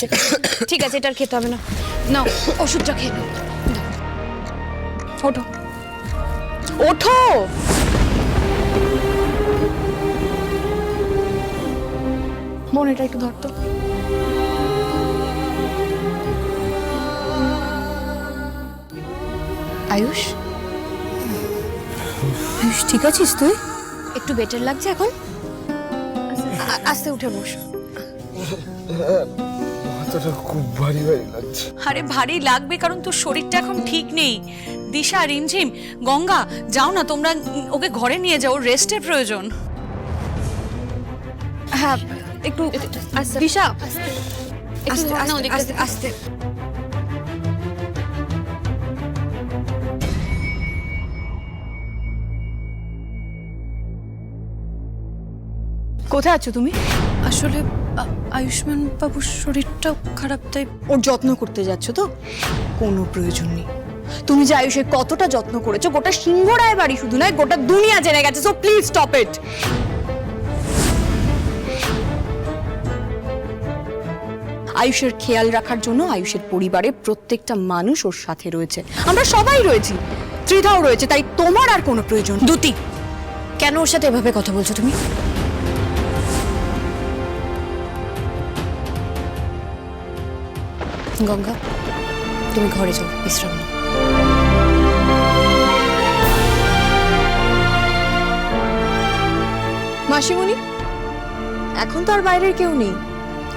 হচ্ছে। ঠিক আছে, এটা আর খেতে হবে না, নাও ওষুধটা খেয়ে নাও। ওঠো ওঠো। মন এটা একটু ধরতো। আয়ুষ, আয়ুষ ঠিক আছিস তুই? একটু বেটার লাগছে এখন? আস্তে উঠে বস। মাথাটা খুব ভারী ভারী লাগছে। আরে ভারী লাগবে, কারণ তোর শরীরটা এখন ঠিক নেই। দিশা, রিমঝিম, গঙ্গা, যাও না তোমরা ওকে ঘরে নিয়ে যাও, রেস্টের প্রয়োজন। হ্যাঁ একটু আস্তে। দিশা আস্তে আস্তে আস্তে। কোথায় আছো তুমি? আসলে আয়ুষ্মান বাবুর শরীরটা খারাপ, তাই ওর যত্ন করতে যাচ্ছ তো? কোনো প্রয়োজন নেই। তুমি যে আয়ুষের কতটা যত্ন করেছো গোটা সিংহরায় বাড়ি শুধু নয় গোটা দুনিয়া জেনে গেছে। So please stop it. আয়ুষের খেয়াল রাখার জন্য আয়ুষের পরিবারের প্রত্যেকটা মানুষ ওর সাথে রয়েছে, আমরা সবাই রয়েছি, ত্রিধাও রয়েছে, তাই তোমার আর কোনো প্রয়োজন। দুতি, কেন ওর সাথে এভাবে কথা বলছো তুমি? গঙ্গা, তুমি ঘরে যাও, বিশ্রাম নাও। মাসিমণি, এখন তো আর বাইরের কেউ নেই,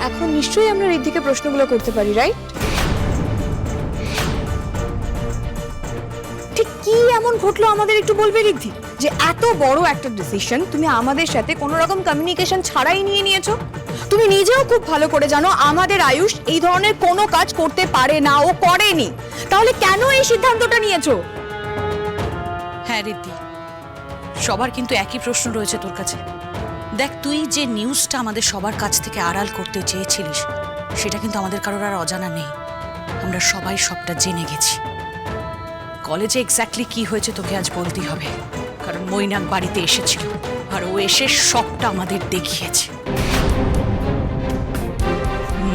এখন নিশ্চয়ই আমরা ঋদ্ধিকে প্রশ্নগুলো করতে পারি, রাইট? ঠিক কি এমন ঘটলো আমাদের একটু বলবে ঋদ্ধি, যে এত বড় একটা ডিসিশন তুমি আমাদের সাথে কোনো রকম কমিউনিকেশন ছাড়াই নিয়ে নিয়েছো? তুমি নিজেও খুব ভালো করে জানো আমাদের আয়ুষ এই ধরনের কোনো কাজ করতে পারে না, ও করেনি, তাহলে কেন এই সিদ্ধান্তটা নিয়েছো? হ্যাঁ রিদ্ধি, সবার কিন্তু একই প্রশ্ন রয়েছে তোর কাছে। দেখ, তুই যে নিউজটা আমাদের সবার কাছ থেকে আড়াল করতে চেয়েছিলিস সেটা কিন্তু আমাদের কারোর আর অজানা নেই। আমরা সবাই সবটা জেনে গেছি। কলেজে এক্স্যাক্টলি কি হয়েছে তোকে আজ বলতেই হবে, কারণ মৈনাক বাড়িতে এসেছিল আর ও এসে সবটা আমাদের দেখিয়েছে।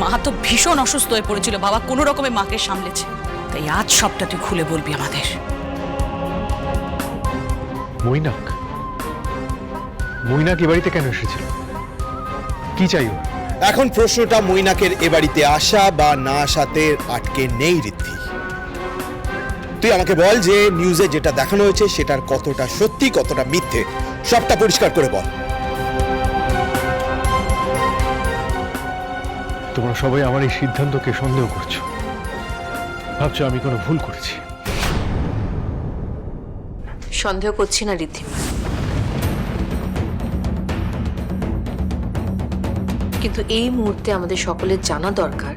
মা তো ভীষণ অসুস্থ হয়ে পড়েছিল, বাবা কোনো রকমে মাকে সামলেছে, তাই আজ সবটা তুই খুলে বলবি আমাদের। মৈনাক? মৈনাক এ বাড়িতে কেন এসেছিল? কি চাই ওর? এখন প্রশ্নটা মৈনাকের এ বাড়িতে আসা বা না আসাতে আটকে নেই ঋদ্ধি। তুই আমাকে বল যে নিউজে যেটা দেখানো হয়েছে সেটার কতটা সত্যি কতটা মিথ্যে, সবটা পরিষ্কার করে বল। তোমরা সবাই আমার এই সিদ্ধান্তকে সন্দেহ করছো, ভাবছো আমি কোনো ভুল করেছি। সন্দেহ করছি না ঋদ্ধিমা, কিন্তু এই মুহূর্তে আমাদের সকলের জানা দরকার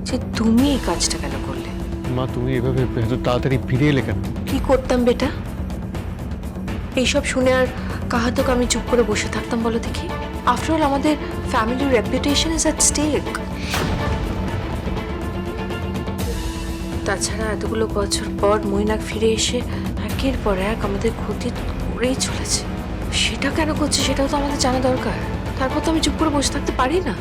যে তুমি এই কাজটা কেন করলে। মা, তুমি এভাবে এত তাড়াতাড়ি ফিরে এলে কেন? কি করতাম বেটা? এইসব শুনে আর কাহাতক আমি চুপ করে বসে থাকতাম বলো দেখি? আফটার অল আমাদের ফ্যামিলির রেপুটেশন ইজ অ্যাট স্টেক। তাছাড়া এতগুলো বছর পর মৈনাক ফিরে এসে একের পর এক আমাদের ক্ষতি করেই চলেছে। সেটা কেন করছে সেটাও তো আমাদের জানা দরকার। তারপর তো আমি চুপ করে বসে থাকতে পারি না।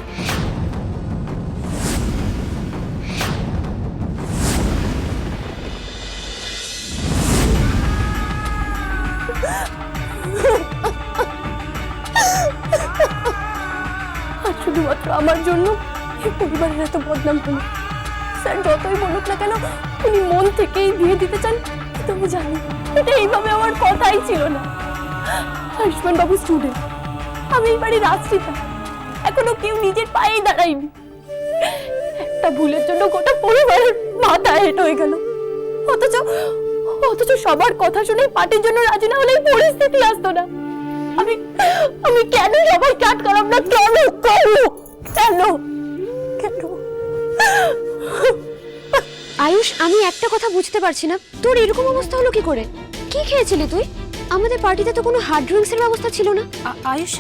আর শুধুমাত্র আমার জন্য এই পরিবারের এত বদনাম হলো। স্যার যতই বলুক না কেন উনি মন থেকেই বিয়ে দিতে চান, কিন্তু আমি জানি এটা এইভাবে আমার কথাই ছিল না। আয়ুষ্মান বাবু স্টুডেন্ট, আমি এই বাড়ির রাজচিতা, এখনো কেউ নিজের পায়েই দাঁড়ায়নি। একটা ভুলের জন্য গোটা পরিবারের মাথা হেঁট হয়ে গেল। অথচ সবার কথা শুনে পার্টির জন্য রাজি না হলে এই পরিস্থিতি আসতো না। আমি কেন সবাইকে আটকালাম না? কেন কেন কেন কেন? আয়ুষ, আমি একটা কথা বুঝতে পারছি না, তোর এরকম অবস্থা হলো কি করে? কি খেয়েছিলি তুই? আমাদের পার্টিতে তো কোনো হার্ড ড্রিঙ্কসের ব্যবস্থা ছিল না। আয়ুষ,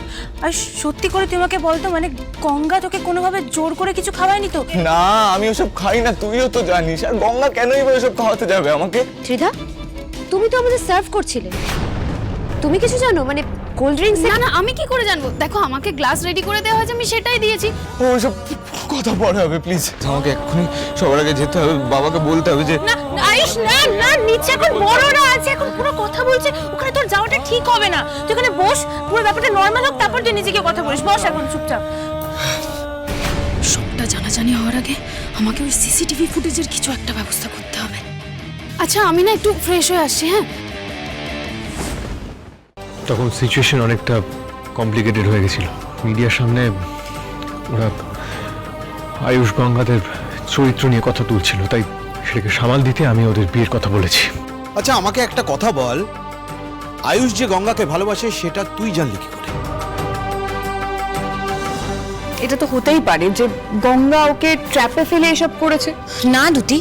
সত্যি করে তুই আমাকে বলতো, মানে গঙ্গা তোকে কোনোভাবে জোর করে কিছু খাওয়ায়নি তো? না, আমি ওসব খাই না, তুইও তো জানিস। আর গঙ্গা কেনই বা ওসব খাওয়াতে যাবে আমাকে? ত্রিধা, তুমি তো আমাদের সার্ভ করছিলে, তুমি কিছু জানো? মানে কোল্ড ড্রিঙ্কস? না না, আমি কি করে জানবো? দেখো, আমাকে গ্লাস রেডি করে দেওয়া হয়েছে, আমি সেটাই দিয়েছি। ও সব কথা পরে হবে প্লিজ, আমাকে এক্ষুনি সবার আগে যেতে হবে, বাবাকে বলতে হবে যে না আয়ুষ, না না, নিচে এখন বড়রা আছে, এখন পুরো কথা বলছে, ওখানে তোর যাওয়াটা ঠিক হবে না। তুই এখানে বস, পুরো ব্যাপারটা নর্মাল হোক, তারপর তুই নিচে গিয়ে কথা বলিস। বস এখন চুপচাপ। সবটা জানাজানি হওয়ার আগে আমাকে ওই সিসিটিভি ফুটেজের কিছু একটা ব্যবস্থা করতে হবে। আচ্ছা, আমি না একটু ফ্রেশ হয়ে আসছি। হ্যাঁ, তখন সিচুয়েশন অনেকটা কমপ্লিকেটেড হয়ে গেছিল। মিডিয়ার সামনে ওরা আয়ুষ গঙ্গাদের চরিত্র নিয়ে কথা তুলছিল, তাই সেটাকে সামাল দিতে আমি ওদের বিয়ের কথা বলেছি। আচ্ছা আমাকে একটা কথা বল, আয়ুষ যে গঙ্গাকে ভালোবাসে সেটা তুই জানলি কি করে? এটা তো হতেই পারে যে গঙ্গা ওকে ট্র্যাপে ফেলে এসব করেছে। না দুটি,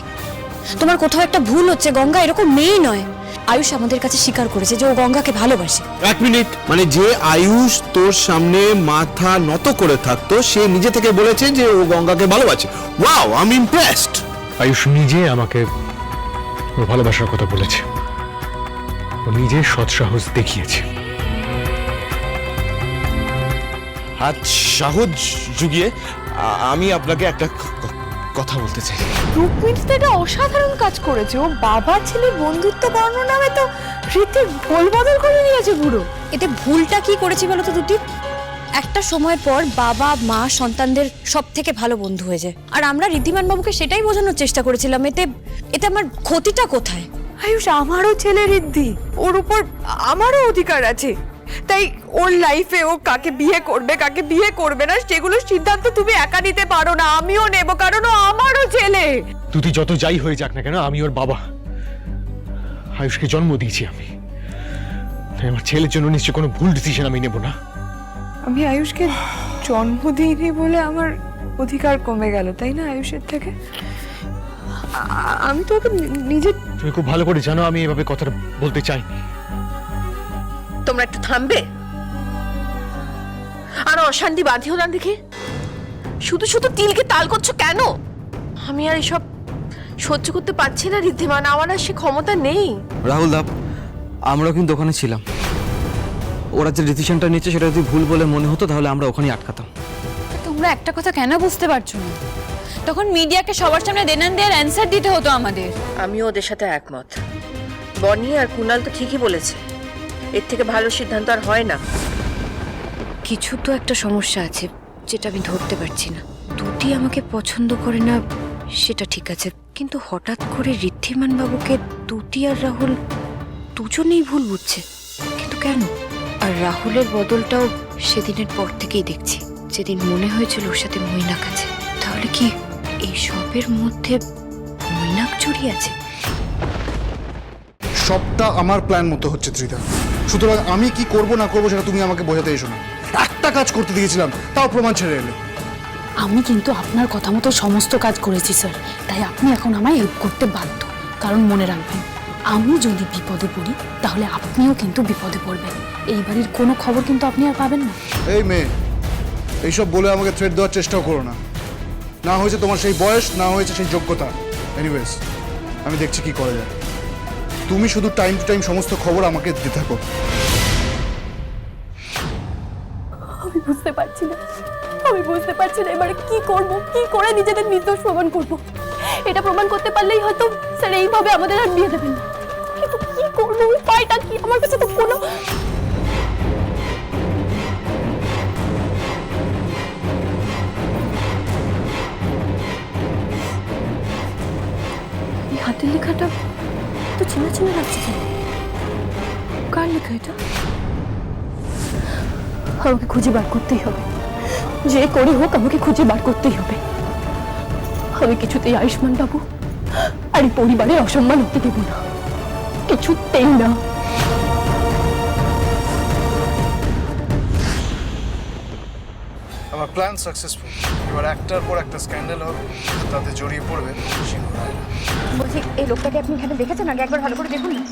তোমার কোথাও একটা ভুল হচ্ছে। গঙ্গা এরকম মেয়ে নয়। আয়ুষ আমাদের কাছে স্বীকার করেছে যে ও গঙ্গাকে ভালোবাসে। এক মিনিট, মানে যে আয়ুষ তোর সামনে মাথা নত করে থাকতো সে নিজে থেকে বলেছে যে ও গঙ্গাকে ভালোবাসে। Wow, I am impressed. Ayush নিজে আমাকে ওর ভালোবাসার কথা বলেছে, ও নিজে সৎসাহস দেখিয়েছে। হাত সাহস জুগিয়ে আমি আপনাকে একটা কথা বলতে চাই। রুক্মিণী তো এটা অসাধারণ কাজ করেছে। ও বাবা ছেলের বন্ধুত্ব বর্ণনা নামে তো রীতির ভুল বদল করে নিয়েছে পুরো। এতে ভুলটা কি করেছি বলো তো দুটি? একটা সময় পর বাবা মা সন্তানদের সব থেকে ভালো বন্ধু হয়ে যায়, আর আমরা ঋদ্ধিমান বাবুকে সেটাই বোঝানোর চেষ্টা করেছিলাম। এতে এতে আমার ক্ষতিটা কোথায়? আয়ুষ আমারও ছেলে ঋদ্ধি, ওর উপর আমারও অধিকার আছে। তাই ওর লাইফে ও কাকে বিয়ে করবে কাকে বিয়ে করবে না সেগুলো সিদ্ধান্ত তুমি একা নিতে পারো না, আমিও নেব, কারণ ও আমারও ছেলে। তুই যত যাই হয়ে যাক না কেন, আমি ওর বাবা। আয়ুষকে জন্ম দিয়েছি আমি, তাই আমার ছেলের জন্য নিশ্চয়ই কোনো ভুল ডিসিশন আমি নেব না। আমি আয়ুষকে জন্ম দিইনি বলে আমার অধিকার কমে গেল, তাই না আয়ুষের থেকে? আমি তো ওকে নিজে। তুমি খুব ভালো করে জানো আমি এভাবে কথাটা বলতে চাইনি। তোমরা একটু থামবে? আর অশান্তি বাঁধিও না দেখে শুধু শুধু তিলকে তাল করছো কেন? আমি আর এসব সহ্য করতে পারছি না ঋদ্ধিমান, আমার আর সে ক্ষমতা নেই। রাহুল দা, আমরাও কিন্তু ওখানে ছিলাম। ওরা যে ডিসিশনটা নিচ্ছে সেটা যদি ভুল বলে মনে হতো তাহলে আমরা ওখানেই আটকাতাম। তোমরা একটা কথা কেন বুঝতে পারছো না? তখন মিডিয়াকে সবার সামনে দেনান দেওয়ার অ্যান্সার দিতে হতো আমাদের। আমিও ওদের সাথে একমত। বনি আর কুনাল তো ঠিকই বলেছে, এর থেকে ভালো সিদ্ধান্ত আর হয় না। কিছু তো একটা সমস্যা আছে যেটা আমি ধরতে পারছি না। দুটি আমাকে পছন্দ করে না সেটা ঠিক আছে, কিন্তু হঠাৎ করে ঋদ্ধিমান বাবুকে দুটি আর রাহুল দুজনেই ভুল বুঝছে, কিন্তু কেন? আর রাহুলের বদলটাও সেদিনের পর থেকেই দেখছি, যেদিন মনে হয়েছিল ওর সাথে মৈনাক আছে। তাহলে কি এই সবের মধ্যে মৈনাক জড়িয়ে আছে? সবটা আমার প্ল্যান মতো হচ্ছে ত্রিধা, সুতরাং আমি কি করব না করব সেটা তুমি আমাকে বোঝাতে এসো না। একটা কাজ করতে দিয়েছিলাম, তাও প্রমাণ ছেড়ে এলে। আমি কিন্তু আপনার কথা মতো সমস্ত কাজ করেছি স্যার, তাই আপনি এখন আমায় হেল্প করতে বাধ্য। কারণ মনে রাখবেন, আমি যদি বিপদে পড়ি তাহলে আপনিও কিন্তু বিপদে পড়বেন। এই বাড়ির কোনো খবর কিন্তু আপনি আর পাবেন না। এই মেয়ে, এইসব বলে আমাকে থ্রেট দেওয়ার চেষ্টাও করো না। না হয়েছে তোমার সেই বয়স, না হয়েছে সেই যোগ্যতা। এনিওয়েজ, আমি দেখছি কি করা যায়। তুমি শুধু টাইম টু টাইম সমস্ত খবর আমাকে দিতে থাকো। আমি বুঝতে পারছি না, এবারে কি করব, কি করে নিজেদের নির্দোষ প্রমাণ করব। এটা প্রমাণ করতে পারলেই হয়তো স্যার এইভাবে আমাদের আর বিয়ে দেবেন না, কিন্তু কি করব, উপায়টা কি? আমার কাছে তো কোনো হাতের লেখাটা তো চেনা চেনা লাগছে কেন? কার লেখা এটা? আমাকে খুঁজে বার করতেই হবে, যে করে হোক আমাকে খুঁজে বার করতেই হবে। আমি কিছুতেই আয়ুষ্মান বাবু আর এই পরিবারের অসম্মান হতে দেব না, কিছুতেই না। আমার প্ল্যান সাকসেসফুল। এবার একটার পর একটা স্ক্যান্ডাল হবে, তাতে জড়িয়ে পড়বে সিংহ রায়। বলছি এই লোকটাকে আপনি এখানে দেখেছেন? আগে একবার ভালো করে দেখুন না।